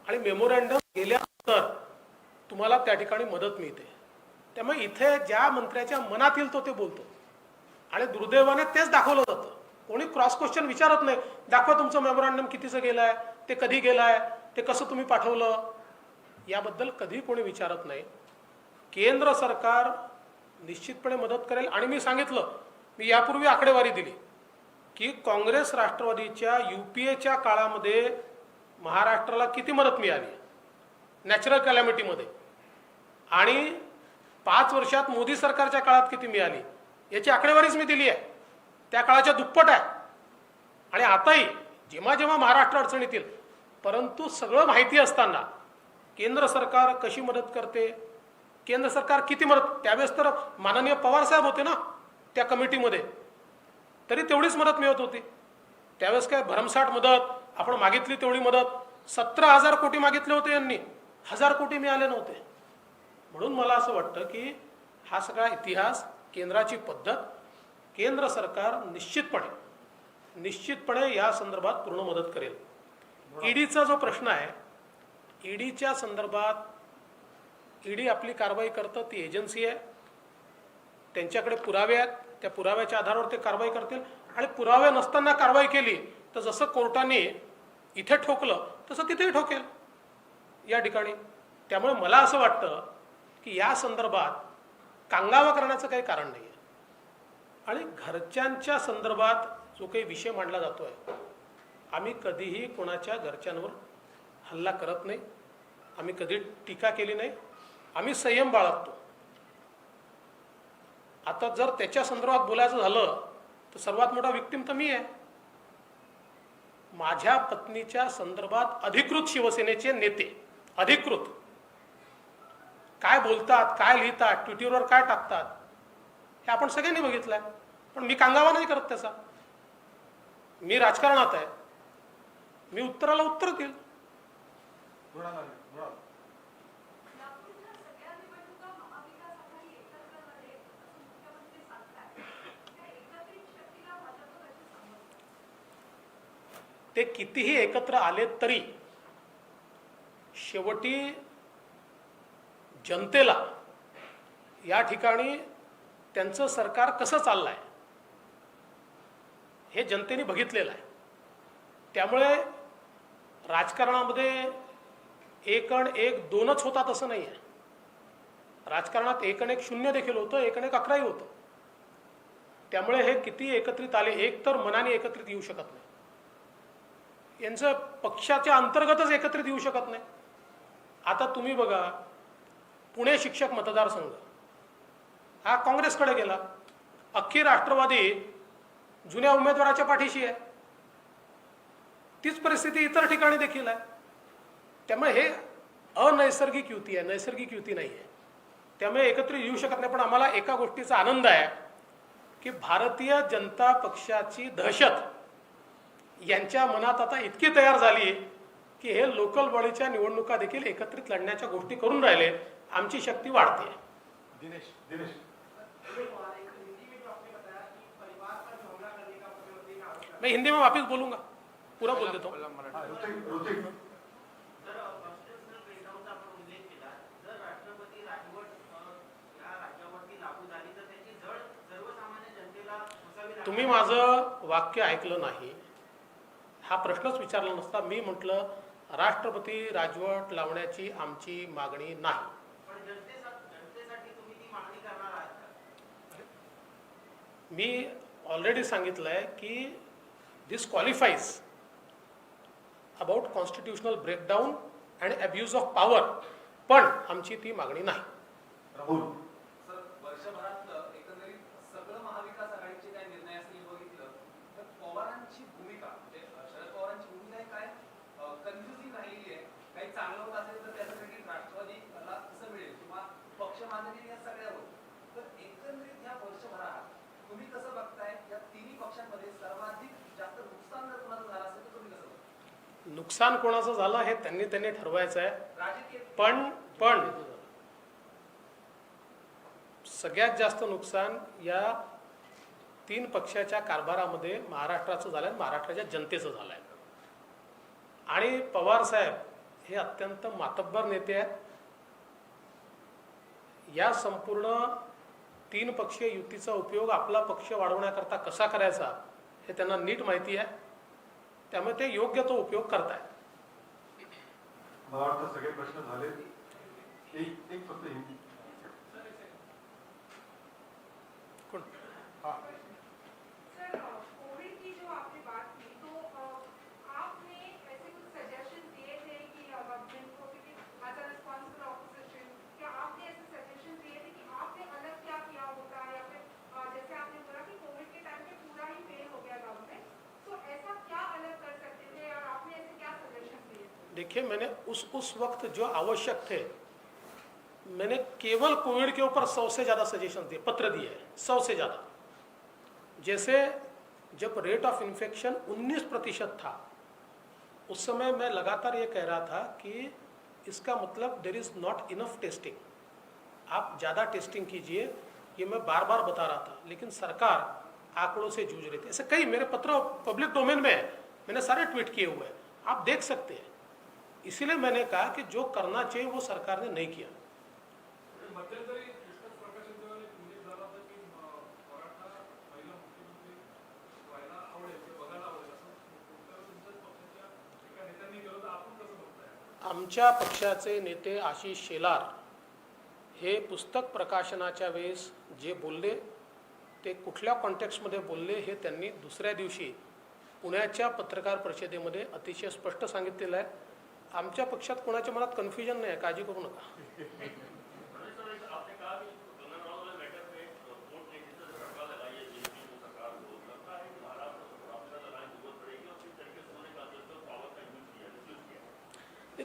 आणि मेमोरँडम गेल्यानंतर तुम्हाला त्या ठिकाणी मदत मिळते. त्यामुळे इथे ज्या मंत्र्याच्या मनात येईल तो ते बोलतो आणि दुर्दैवाने तेच दाखवलं जातं. कोणी क्रॉस क्वेश्चन विचारत नाही, दाखवा तुमचं मेमोरँडम कितीचं गेलं आहे, ते कधी गेलं आहे, ते कसं तुम्ही पाठवलं याबद्दल कधी कोणी विचारत नाही. केंद्र सरकार निश्चितपणे मदत करेल. आणि मी सांगितलं, मी यापूर्वी आकडेवारी दिली की काँग्रेस राष्ट्रवादीच्या UPAच्या काळामध्ये महाराष्ट्राला किती मदत मिळाली नॅचरल कॅलॅमिटीमध्ये, आणि 5 वर्षात मोदी सरकारच्या काळात किती मिळाली याची आकडेवारीच मी दिली आहे. त्या काळाच्या दुप्पट आहे. आणि आताही जेव्हा जेव्हा महाराष्ट्र अडचणीत येईल, परंतु सगळं माहिती असताना केंद्र सरकार कशी मदत करते, केंद्र सरकार किती मदत, त्यावेळेस तर माननीय पवार साहेब होते ना त्या कमिटीमध्ये, तरी तेवढीच मदत मिळत होती. त्यावेळेस काय भरमसाठ मदत, आपण मागितली तेवढी मदत, 17,000 कोटी मागितले होते यांनी, 1,000 कोटी मिळाले नव्हते. म्हणून मला असं वाटतं की हा सगळा इतिहास, केंद्राची पद्धत, केंद्र सरकार निश्चितपणे या संदर्भात पूर्ण मदत करेल. ईडीचा जो प्रश्न आहे, ईडीच्या संदर्भात ईडी आपली कारवाई करतं, ती एजन्सी आहे, त्यांच्याकडे पुरावे आहेत, त्या पुराव्याच्या आधारावर ते कारवाई करतील. आणि पुरावे नसताना कारवाई केली तर जसं कोर्टाने इथे ठोकलं तसं तिथेही ठोकेल या ठिकाणी. त्यामुळे मला असं वाटतं की या संदर्भात कांगावा करण्याचं काही कारण नाही आहे. आणि घरच्यांच्या संदर्भात जो काही विषय मांडला जातो आहे, आम्ही कधीही कोणाच्या घरच्यांवर हल्ला करत नाही, आम्ही कधी टीका केली नाही, आम्ही संयम बाळगतो. आता जर त्याच्या संदर्भात बोलायचं झालं तर सर्वात मोठा विक्टिम तर मी आहे. माझ्या पत्नीच्या संदर्भात अधिकृत शिवसेनेचे नेते अधिकृत काय बोलतात, काय लिहितात, ट्विटरवर काय टाकतात, हे आपण सगळ्यांनी बघितलंय. पण मी कांगावा नाही करत त्याचा. मी राजकारणात आहे, मी उत्तराला उत्तर देईल. ते कितीही एकत्र आले तरी शेवटी जनतेला या ठिकाणी त्यांचं सरकार कसं चाललंय हे जनतेने बघितलेलं आहे. त्यामुळे राजकारणामध्ये 1 आणि 1 2च होतात असं नाही आहे. राजकारणात 1 आणि 1 0 देखील होतं, 1 आणि 1 11ही होतं. त्यामुळे हे किती एकत्रित आले, एक तर मनाने एकत्रित येऊ शकत नाही, यांचं पक्षाच्या अंतर्गतच एकत्रित येऊ शकत नाही. आता तुम्ही बघा, पुणे शिक्षक मतदारसंघ हा काँग्रेसकडे गेला, अख्खी राष्ट्रवादी जुन्या उमेदवाराच्या पाठीशी आहे. तीच परिस्थिती इतर ठिकाणी देखील आहे. त्यामुळे हे अनैसर्गिक युती आहे, नैसर्गिक युती नाही आहे. त्यामुळे एकत्रित येऊ शकत नाही. पण आम्हाला एका गोष्टीचा आनंद आहे की भारतीय जनता पक्षाची दहशत यांच्या मनात आता इतकी तयार झाली की हे लोकल बॉडीच्या निवडणुका देखील एकत्रित लढण्याच्या गोष्टी करून राहिले. आमची शक्ती वाढते. दिनेश मैं हिंदी में वापस बोलूंगा, पूरा बोल देता हूँ. ऋतिक तुम्ही माझं वाक्य ऐकलं नाही. हा प्रश्नच विचारला नसता. मी म्हटलं राष्ट्रपती राजवट लावण्याची आमची मागणी नाही. मी ऑलरेडी सांगितलंय की this qualifies about constitutional breakdown and abuse of power, पण आमची ती मागणी नाही. राहुल सर, वर्षभरात एकंदरीत सगळं महाविकास आघाडीचे काय निर्णय असतील बघितलं तर पवारांची भूमिका म्हणजे शरद पवारांची भूमिका काय कन्फ्युजिंग राहिली आहे. काही चांगलं होत असेल तर त्याचं क्रेडिट राष्ट्रवादीला कसं मिळेल किंवा पक्ष माननीय या सगळ्यावर. तर एकंदरीत या वर्षभरात तुम्ही कसं बघताय, या तिन्ही पक्षांमध्ये सर्वाधिक जास्त नुकसान जर कोणाचं झालं असेल तर तुम्ही कसं बघताय? नुकसान कोणाचं झालं हे त्यांनी ठरवायचं आहे. राजकीय पण सगळ्यात जास्त नुकसान या 3 पक्षाच्या कारभारामध्ये महाराष्ट्राचं झालंय, महाराष्ट्राच्या जनतेचं झालंय. आणि पवार साहेब हे अत्यंत मातब्बर नेते आहेत. या संपूर्ण 3 पक्षीय युतीचा उपयोग आपला पक्ष वाढवण्याकरता कसा करायचा हे त्यांना नीट माहिती आहे. त्यामुळे ते योग्य तो उपयोग करतायत. मला वाटतं सगळे प्रश्न झाले. एक फक्त हिंदी. हाँ सर कोविड की जो आपने बात की तो आपने ऐसे कुछ सजेशन दिए थे कि गवर्नमेंट को कि एज अ रिस्पांसिबल ऑपोजिशन क्या आपने ऐसे सजेशन दिए थे कि आपने अलग क्या किया होता या फिर जैसे आपने बोला कि कोविड के टाइम पे पूरा ही फेल हो गया गवर्नमेंट, तो ऐसा क्या अलग कर सकते थे और आपने ऐसे क्या सजेशन दिए थे? देखिए, मैंने उस वक्त जो आवश्यक थे, मैंने केवल कोविड के ऊपर 100 से ज़्यादा सजेशन दिए, पत्र दिए हैं, 100 से ज़्यादा. जैसे जब रेट ऑफ इन्फेक्शन 19% था, उस समय मैं लगातार ये कह रहा था कि इसका मतलब there is not enough testing, आप ज़्यादा टेस्टिंग कीजिए. ये मैं बार बार बता रहा था, लेकिन सरकार आंकड़ों से जूझ रही थी. ऐसे कई मेरे पत्र पब्लिक डोमेन में है, मैंने सारे ट्वीट किए हुए हैं, आप देख सकते हैं. इसीलिए मैंने कहा कि जो करना चाहिए वो सरकार ने नहीं किया. मध्यंतरी पुस्तक प्रकाशनाचा एक उल्लेख झाला होता की मराठा महिला मुख्यमंत्री व्हायला आवडेल किंवा बघायला आवडेल असं तुमच्याच पक्षाच्या एका नेत्यांनी केलं, तर आपण कसं बघताय? आमच्या पक्षाचे नेते आशिष शेलार हे पुस्तक प्रकाशनाच्या वेळेस जे बोलले ते कुठल्या कॉन्टेक्स्टमध्ये बोलले हे त्यांनी दुसऱ्या दिवशी पुण्याच्या पत्रकार परिषदेमध्ये अतिशय स्पष्ट सांगितलेलं आहे. आमच्या पक्षात कोणाच्या मनात कन्फ्युजन नाही आहे, काळजी करू नका.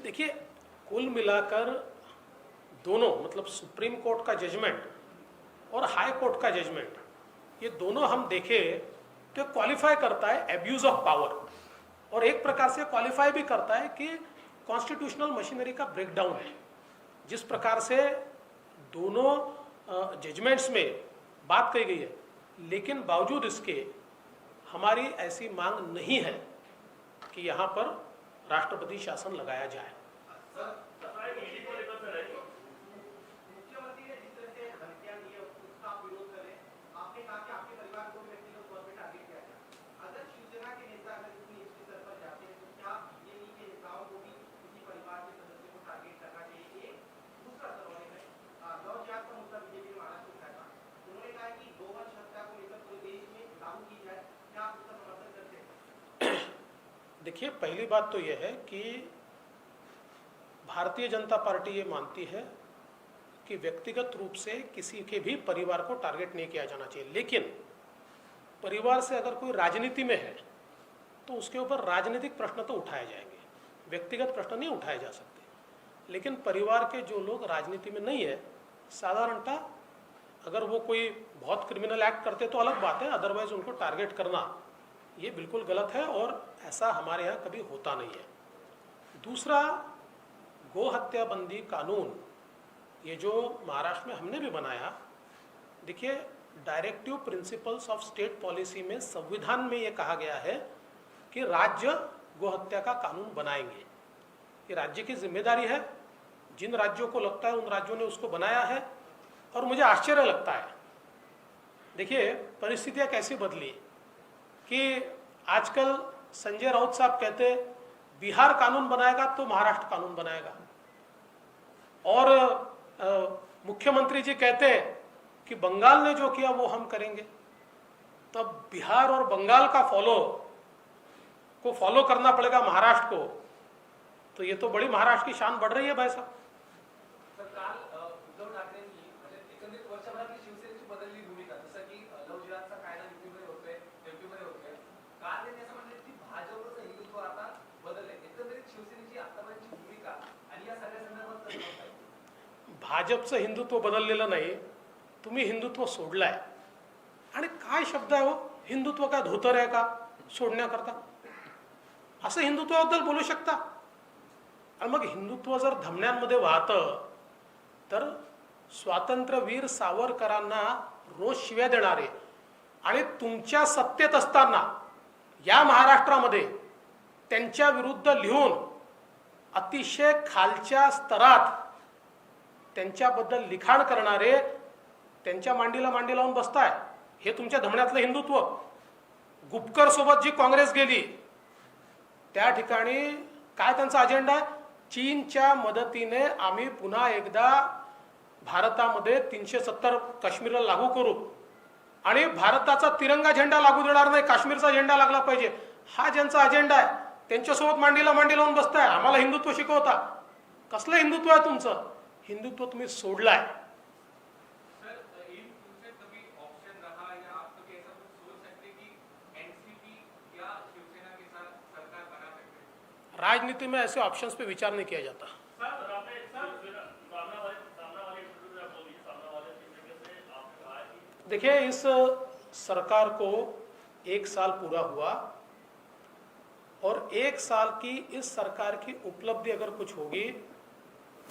देखिए, कुल मिलाकर दोनों, मतलब सुप्रीम कोर्ट का जजमेंट और हाई कोर्ट का जजमेंट, ये दोनों हम देखें तो क्वालिफाई करता है एब्यूज ऑफ पावर, और एक प्रकार से क्वालिफाई भी करता है कि कॉन्स्टिट्यूशनल मशीनरी का ब्रेकडाउन है. जिस प्रकार से दोनों जजमेंट्स में बात कही गई है, लेकिन बावजूद इसके हमारी ऐसी मांग नहीं है कि यहाँ पर राष्ट्रपति शासन लगाया जाए. मुख्यमंत्री ने जिस तरह से धमकियां दी है उसका आप विरोध करें. आपने कहा कि आपके परिवार को भी व्यक्तिगत तौर पर टारगेट किया जाए. अगर शिवसेना के नेता अगर इतनी इसके स्तर पर जाते हैं तो क्या ये नहीं के नेताओं को भी किसी परिवार के सदस्य को टारगेट करना चाहिए? एक दूसरा सवाल है, लव जिहाद का मुद्दा बीजेपी ने महाराष्ट्र में उठाया. उन्होंने कहा कि गोवंश हत्या को लेकर पूरे देश में लागू की जाए, क्या आप उसका समर्थन करते हैं? देखिए, पहली बात तो यह है कि भारतीय जनता पार्टी ये मानती है कि व्यक्तिगत रूप से किसी के भी परिवार को टारगेट नहीं किया जाना चाहिए, लेकिन परिवार से अगर कोई राजनीति में है तो उसके ऊपर राजनीतिक प्रश्न तो उठाए जाएंगे, व्यक्तिगत प्रश्न नहीं उठाए जा सकते. लेकिन परिवार के जो लोग राजनीति में नहीं है, साधारणतः अगर वो कोई बहुत क्रिमिनल एक्ट करते तो अलग बात है, अदरवाइज उनको टारगेट करना ये बिल्कुल गलत है और ऐसा हमारे यहाँ कभी होता नहीं है. दूसरा, गो हत्या बंदी कानून ये जो महाराष्ट्र में हमने भी बनाया, देखिए, directive principles of state policy में संविधान में ये कहा गया है कि राज्य गो हत्या का कानून बनाएंगे. ये राज्य की जिम्मेदारी है. जिन राज्यों को लगता है उन राज्यों ने उसको बनाया है. और मुझे आश्चर्य लगता है, देखिए परिस्थितियाँ कैसी बदली कि आजकल संजय राउत साहब कहते बिहार कानून बनाएगा तो महाराष्ट्र कानून बनाएगा, और मुख्यमंत्री जी कहते हैं कि बंगाल ने जो किया वो हम करेंगे. तब बिहार और बंगाल का फॉलो करना पड़ेगा महाराष्ट्र को. तो ये तो बड़ी महाराष्ट्र की शान बढ़ रही है भाई साहब. तर काल उद्धव ठाकरेंनी म्हणजे एकंदरीत वर्षभरातली शिवसेनेची बदलली भूमिका, जसं की लव जिहादचा कायदा युपीमध्ये होतोय, एमपीमध्ये होतोय. काल त्यांनी असं म्हटलं की भाजपचं हिंदुत्व आता बदललंय. एकंदरीत शिवसेनेची आतापर्यंतची भूमिका आणि या सगळ्या संदर्भात कसं बघताय? भाजपचं हिंदुत्व बदललेलं नाही, तुम्ही हिंदुत्व सोडलाय. आणि काय शब्द आहे हो, हिंदुत्व काय धोतर आहे का सोडण्याकरता? असं हिंदुत्वाबद्दल बोलू शकता? आणि मग हिंदुत्व जर धमन्यांमध्ये वाहतं तर स्वातंत्र्यवीर सावरकरांना रोज शिव्या देणारे आणि तुमच्या सत्तेत असताना या महाराष्ट्रामध्ये त्यांच्या विरुद्ध लिहून अतिशय खालच्या स्तरात त्यांच्याबद्दल लिखाण करणारे त्यांच्या मांडीला मांडी लावून बसताय, हे तुमच्या धमन्यातलं हिंदुत्व. गुपकर सोबत जी काँग्रेस गेली त्या ठिकाणी काय त्यांचा अजेंडा आहे? चीनच्या मदतीने आम्ही पुन्हा एकदा भारतामध्ये 370 काश्मीरला लागू करू आणि भारताचा तिरंगा झेंडा लागू देणार नाही, काश्मीरचा झेंडा लागला पाहिजे, हा ज्यांचा अजेंडा आहे त्यांच्यासोबत मांडीला मांडी लावून बसताय. आम्हाला हिंदुत्व शिकवता. कसलं हिंदुत्व आहे तुमचं? हिंदुत्व तुम्ही सोडलाय. सर इन फ्यूचर कभी ऑप्शन रहा या आप कभी ऐसा कुछ सोच सकते कि एनसीपी या शिवसेना के साथ सरकार बना सकते हैं? राजनीति में ऐसे ऑप्शंस पे विचार नहीं किया जाता. देखिए, इस सरकार को 1 साल पूरा हुआ और 1 साल की इस सरकार की उपलब्धि अगर कुछ होगी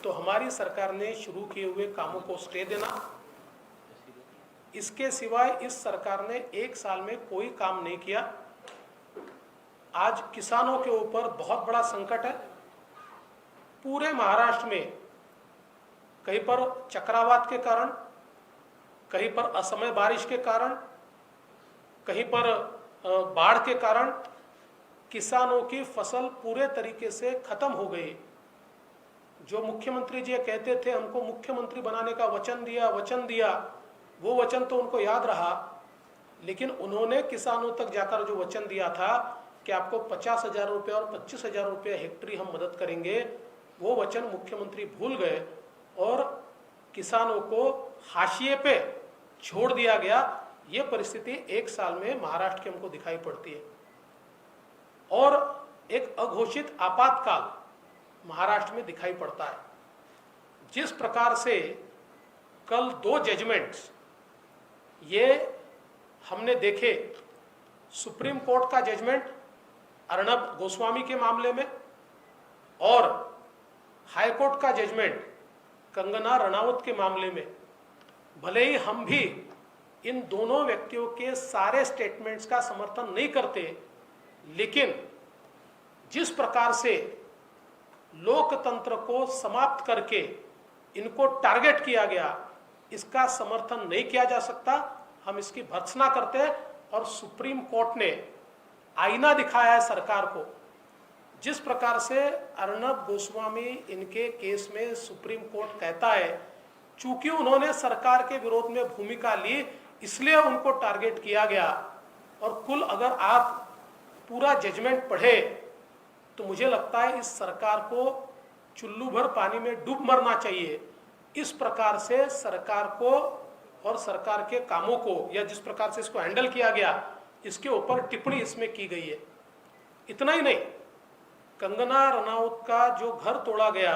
तो हमारी सरकार ने शुरू किए हुए कामों को स्टे देना. इसके सिवाय इस सरकार ने 1 साल में कोई काम नहीं किया. आज किसानों के ऊपर बहुत बड़ा संकट है. पूरे महाराष्ट्र में कहीं पर चक्रवात के कारण, कहीं पर असमय बारिश के कारण, कहीं पर बाढ़ के कारण किसानों की फसल पूरे तरीके से खत्म हो गई. जो मुख्यमंत्री जी कहते थे हमको मुख्यमंत्री बनाने का वचन दिया, वो वचन तो उनको याद रहा, लेकिन उन्होंने किसानों तक जाकर जो वचन दिया था कि आपको 50,000 रुपये और 25,000 रुपये हेक्टरी हम मदद करेंगे, वो वचन मुख्यमंत्री भूल गए और किसानों को हाशिए पे छोड़ दिया गया. ये परिस्थिति 1 साल में महाराष्ट्र के हमको दिखाई पड़ती है. और एक अघोषित आपातकाल महाराष्ट्र में दिखाई पड़ता है. जिस प्रकार से कल 2 जजमेंट्स ये हमने देखे, सुप्रीम कोर्ट का जजमेंट अर्णब गोस्वामी के मामले में और हाई कोर्ट का जजमेंट कंगना रनावत के मामले में, भले ही हम भी इन दोनों व्यक्तियों के सारे स्टेटमेंट्स का समर्थन नहीं करते, लेकिन जिस प्रकार से लोकतंत्र को समाप्त करके इनको टारगेट किया गया, इसका समर्थन नहीं किया जा सकता. हम इसकी भर्त्सना करते हैं और सुप्रीम कोर्ट ने आईना दिखाया है सरकार को. जिस प्रकार से अर्णब गोस्वामी इनके केस में सुप्रीम कोर्ट कहता है चूंकि उन्होंने सरकार के विरोध में भूमिका ली इसलिए उनको टारगेट किया गया. और कुल अगर आप पूरा जजमेंट पढ़े तो मुझे लगता है इस सरकार को चुल्लू भर पानी में डूब मरना चाहिए. इस प्रकार से सरकार को और सरकार के कामों को, या जिस प्रकार से इसको हैंडल किया गया, इसके ऊपर टिप्पणी इसमें की गई है. इतना ही नहीं, कंगना रनाउत का जो घर तोड़ा गया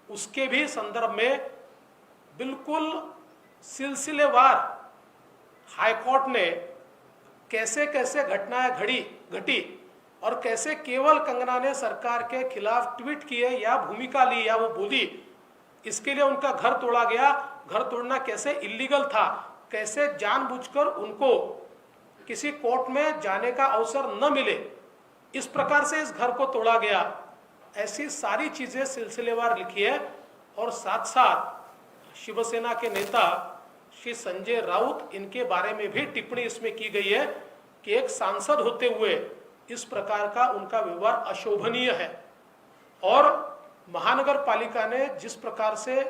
उसके भी संदर्भ में बिल्कुल सिलसिलेवार हाईकोर्ट ने कैसे कैसे घटनाएं घटी और कैसे केवल कंगना ने सरकार के खिलाफ ट्वीट किए या भूमिका ली या वो बोली, इसके लिए उनका घर तोड़ा गया. घर तोड़ना कैसे इलीगल था, कैसे जानबूझकर उनको किसी कोर्ट में जाने का अवसर न मिले, इस प्रकार से इस घर को तोड़ा गया. ऐसी सारी चीजें सिलसिलेवार लिखी है. और साथ साथ शिवसेना के नेता श्री संजय राउत, इनके बारे में भी टिप्पणी इसमें की गई है कि एक सांसद होते हुए इस प्रकार का उनका व्यवहार अशोभनीय है. और महानगर पालिका ने जिस प्रकार से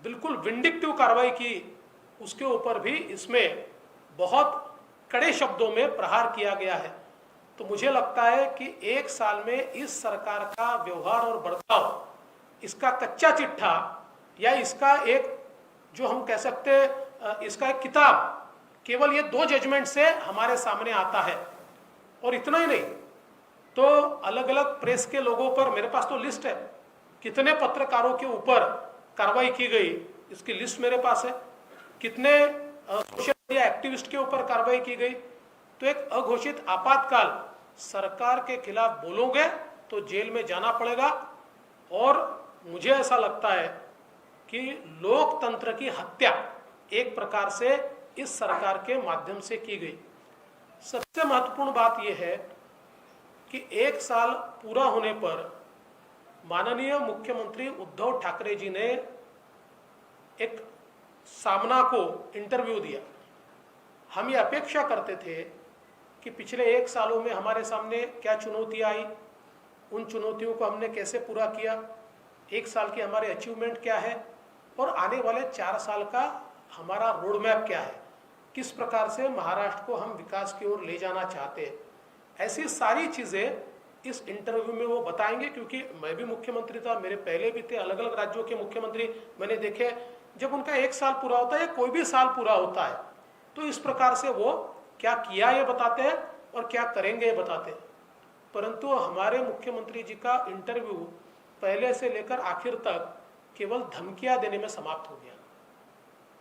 बिल्कुल विंडिक्टिव कार्रवाई की, उसके ऊपर भी इसमें बहुत कड़े शब्दों में प्रहार किया गया है. तो मुझे लगता है कि 1 साल में इस सरकार का व्यवहार और बर्ताव, इसका कच्चा चिट्ठा या इसका एक जो हम कह सकते हैं इसका एक किताब, केवल ये 2 जजमेंट से हमारे सामने आता है. और इतना ही नहीं, तो अलग अलग प्रेस के लोगों पर, मेरे पास तो लिस्ट है कितने पत्रकारों के ऊपर कार्रवाई की गई, इसकी लिस्ट मेरे पास है. कितने सोशल मीडिया एक्टिविस्ट के ऊपर कार्रवाई की गई. तो एक अघोषित आपातकाल, सरकार के खिलाफ बोलोगे तो जेल में जाना पड़ेगा. और मुझे ऐसा लगता है कि लोकतंत्र की हत्या एक प्रकार से इस सरकार के माध्यम से की गई. सबसे महत्वपूर्ण बात यह है कि 1 साल पूरा होने पर माननीय मुख्यमंत्री उद्धव ठाकरे जी ने एक सामना को इंटरव्यू दिया. हम ये अपेक्षा करते थे कि पिछले 1 सालों में हमारे सामने क्या चुनौतियां आई, उन चुनौतियों को हमने कैसे पूरा किया, 1 साल की हमारे अचीवमेंट क्या है और आने वाले 4 साल का हमारा रोड मैप क्या है, किस प्रकार से महाराष्ट्र को हम विकास की ओर ले जाना चाहते हैं। ऐसी सारी चीज़ें इस इंटरव्यू में वो बताएंगे, क्योंकि मैं भी मुख्यमंत्री था, मेरे पहले भी थे, अलग अलग राज्यों के मुख्यमंत्री मैंने देखे। जब उनका 1 साल पूरा होता है या कोई भी साल पूरा होता है तो इस प्रकार से वो क्या किया ये बताते हैं और क्या करेंगे ये बताते हैं। परंतु हमारे मुख्यमंत्री जी का इंटरव्यू पहले से लेकर आखिर तक केवल धमकियां देने में समाप्त हो गया।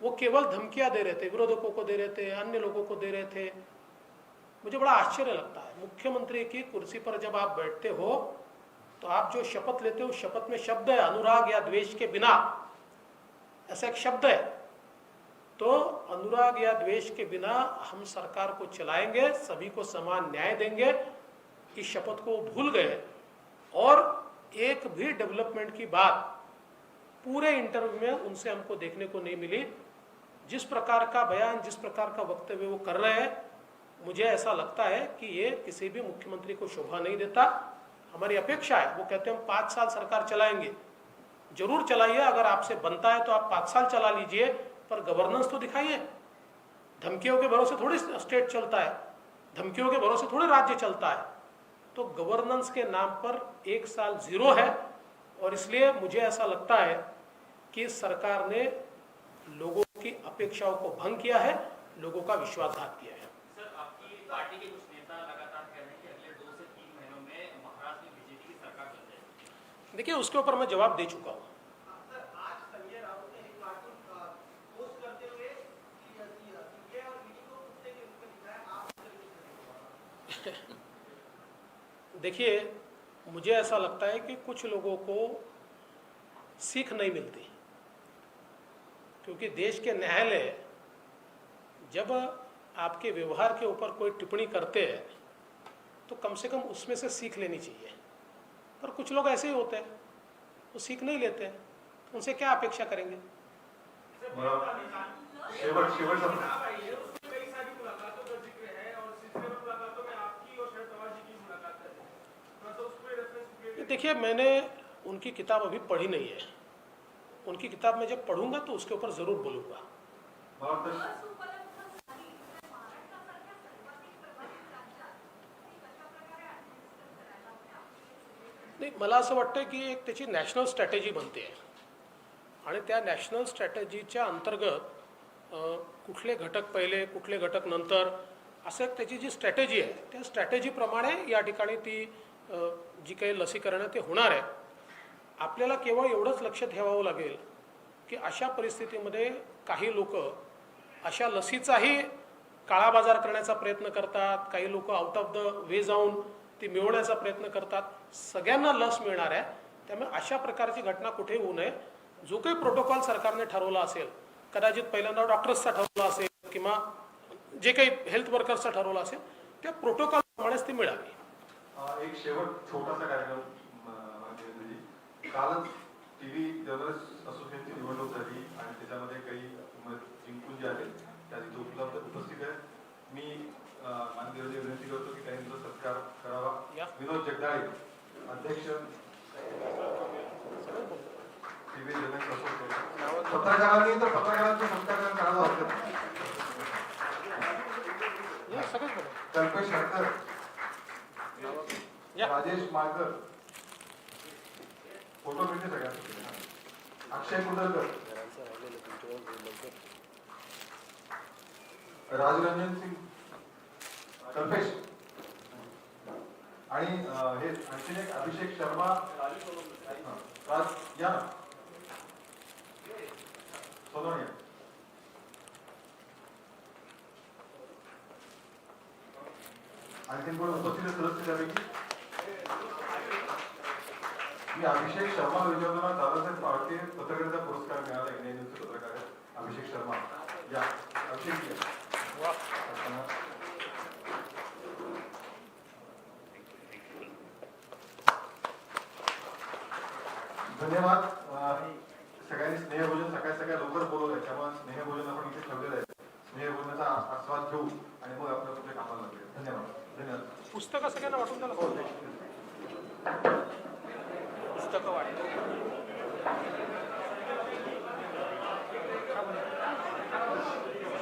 वो केवल धमकियां दे रहे थे, विरोधकों को दे रहे थे, अन्य लोगों को दे रहे थे। मुझे बड़ा आश्चर्य लगता है, मुख्यमंत्री की कुर्सी पर जब आप बैठते हो तो आप जो शपथ लेते हो, शपथ में शब्द है अनुराग या द्वेष के बिना, ऐसा एक शब्द है। तो अनुराग या द्वेष के बिना हम सरकार को चलाएंगे, सभी को समान न्याय देंगे, इस शपथ को भूल गए। और एक भी डेवलपमेंट की बात पूरे इंटरव्यू में उनसे हमको देखने को नहीं मिली। जिस प्रकार का बयान, जिस प्रकार का वक्तव्य वो कर रहे हैं, मुझे ऐसा लगता है कि ये किसी भी मुख्यमंत्री को शोभा नहीं देता। हमारी अपेक्षा है, वो कहते हैं हम 5 साल सरकार चलाएंगे, जरूर चलाइए, अगर आपसे बनता है तो आप 5 साल चला लीजिए, पर गवर्नेंस तो दिखाइए। धमकियों के भरोसे थोड़ी स्टेट चलता है, धमकियों के भरोसे थोड़ी राज्य चलता है। तो गवर्नेंस के नाम पर 1 साल जीरो है, और इसलिए मुझे ऐसा लगता है कि सरकार ने लोगों की अपेक्षाओं को भंग किया है, लोगों का विश्वासघात किया है। सर, आपकी पार्टी के कुछ नेता लगातार कह रहे हैं कि अगले 2 से 3 महीनों में महाराष्ट्र में बीजेपी की सरकार बन जाएगी। देखिए, उसके ऊपर मैं जवाब दे चुका हूँ। सर, आज संजय राउत ने एक कार्टून पोस्ट करते हुए ये और मीटिंग को कुत्ते के रूप में दिखाया, आप देखिए, मुझे ऐसा लगता है कि कुछ लोगों को सीख नहीं मिलती, क्योंकि देश के न्यायालय जब आपके व्यवहार के ऊपर कोई टिप्पणी करते हैं तो कम से कम उसमें से सीख लेनी चाहिए। पर कुछ लोग ऐसे ही होते हैं, वो सीख नहीं लेते हैं, उनसे क्या अपेक्षा करेंगे। शेवटचा कई सारी मुलाकातों का जिक्र है और सिलसिले में मुलाकातों में आपकी और शरद पवार जी की मुलाकात है, थोड़ा सा उस पर रेफरेंस। देखिए, मैंने उनकी किताब अभी पढ़ी नहीं है, उनकी किताब मैं जब पढ़ूंगा तो उसके ऊपर जरूर बोलूंगा। नाही, मला असं वाटतं की एक त्याची नॅशनल स्ट्रॅटेजी बनते आहे, आणि त्या नॅशनल स्ट्रॅटेजीच्या अंतर्गत कुठले घटक पहिले, कुठले घटक नंतर, असं एक त्याची जी स्ट्रॅटेजी आहे, त्या स्ट्रॅटेजीप्रमाणे या ठिकाणी ती जी काही लसीकरण आहे ते होणार आहे। आपल्याला केवळ एवढंच लक्ष ठेवावं लागेल की अशा परिस्थितीमध्ये काही लोक अशा लसीचाही काळा बाजार करण्याचा प्रयत्न करतात, काही लोक आउट ऑफ द वे जाऊन ती मिळवण्याचा प्रयत्न करतात। सगळ्यांना लस मिळणार आहे, त्यामुळे अशा प्रकारची घटना कुठे होऊ नये। जो काही प्रोटोकॉल सरकारने ठरवला असेल, कदाचित पहिल्यांदा डॉक्टर्सचा ठरवला असेल किंवा जे काही हेल्थ वर्कर्सचा ठरवला असेल, त्या प्रोटोकॉलप्रमाणेच ती मिळावी। एक शेवट छोटासा कार्यक्रम म्हणजे कालच टीव्ही जर्नलिस्ट असोसिएशनची निवडणूक झाली आणि त्याच्यामध्ये काही जिंकून जे आहेत त्या तिथे उपस्थित आहेत। मी माननीय विनंती करतो की त्यांचा सत्कार करावा। विनोद जगदाळे, अध्यक्ष टीव्ही जर्नलिस्ट असोसिएशन। पत्रकारांनी तर पत्रकारांचा सत्कार करावा हरकत नाही। कल्पेश हरकर, राजेश माळकर, फोटो मिळते सगळ्यांना। अक्षय कुदरकर, राजरंजन सिंग, कल्पेश आणि हे आणखीन एक अभिषेक शर्मा, राज या ना सोनोनिया। आणखीन कोण उपस्थित सदस्य त्यापैकी? मी अभिषेक शर्मा विजयवंतना दादासाहेब फाळके पत्रकारिता पुरस्कार मिळाला, इंडियन न्यूजचे पत्रकार आहेत अभिषेक शर्मा। या अभिषेक या। धन्यवाद। सगळ्यांनी स्नेहभोजन सकाळी लवकर बोलवलंय, त्यामुळे स्नेहभोजन आपण इथे ठेवलेलं आहे। स्नेहभोजनाचा आस्वाद घेऊ आणि मग आपल्या कुठे कामाला लागेल। धन्यवाद। धन्यवाद। पुस्तकं सगळ्यांना वाटून द्यायला आहे